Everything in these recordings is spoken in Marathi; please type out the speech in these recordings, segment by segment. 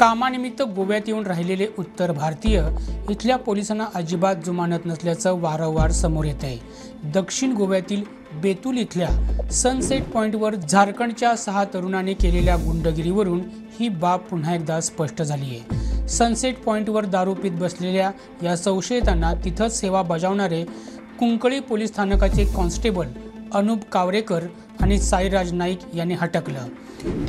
कामानिमित्त गोव्यात येऊन राहिलेले उत्तर भारतीय इथल्या पोलिसांना अजिबात जुमानत नसल्याचं वारंवार समोर येत आहे। दक्षिण गोव्यातील बेतुल इथल्या सनसेट पॉइंटवर झारखंडच्या 6 तरुणांनी केलेल्या गुंडगिरीवरून ही बाब पुन्हा एकदा स्पष्ट झाली आहे। सनसेट पॉइंटवर दारू पीत बसलेल्या या संशयितांना तिथंच सेवा बजावणारे कुंकळी पोलीस स्थानकाचे कॉन्स्टेबल अनुप कावरेकर आणि साईराज नाईक यांनी हटकलं।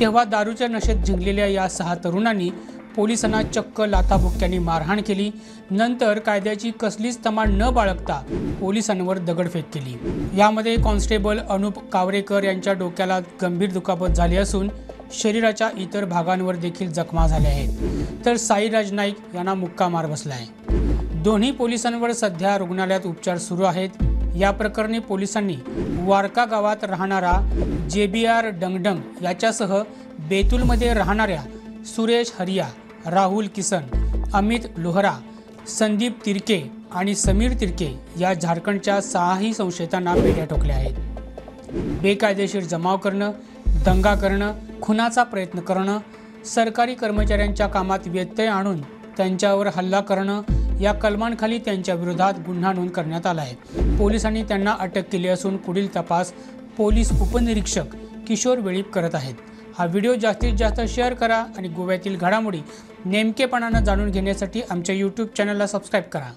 तेव्हा दारूच्या नशेत जिंकलेल्या या 6 तरुणांनी पोलिसांना चक्क लाथाबुक्क्यांनी मारहाण केली। नंतर कायद्याची कसलीच तमा न बाळगता पोलिसांवर दगडफेक केली। यामध्ये कॉन्स्टेबल अनुप कावरेकर यांच्या डोक्याला गंभीर दुखापत झाली असून शरीराच्या इतर भागांवर देखील जखमा झाल्या आहेत, तर साईराज नाईक यांना मुक्का मार बसला आहे। दोन्ही पोलिसांवर सध्या रुग्णालयात उपचार सुरू आहेत। या प्रकरणी पोलिसांनी वारका गावात राहणारा JBR डंगडंग याच्यासह बेतुलमध्ये राहणाऱ्या सुरेश हरिया, राहुल किसन, अमित लोहरा, संदीप तिरके आणि समीर तिरके या झारखंडच्या 6 संशयितांना पेट्या ठोकल्या आहेत। बेकायदेशीर जमाव करणं, दंगा करणं, खुनाचा प्रयत्न करणं, सरकारी कर्मचाऱ्यांच्या कामात व्यत्यय आणून त्यांच्यावर हल्ला करणं या कलमांखाली त्यांच्या विरोधात गुन्हा नोंद करण्यात आला आहे। पोलिसांनी त्यांना अटक केली असून पुढील तपास पोलीस उपनिरीक्षक किशोर वेळीप करत आहेत। हा व्हिडिओ जास्तीत जास्त शेअर करा आणि गोव्यातील घडामोडी नेमकेपणाने जाणून घेण्यासाठी आमच्या YouTube चॅनलला सबस्क्राईब करा।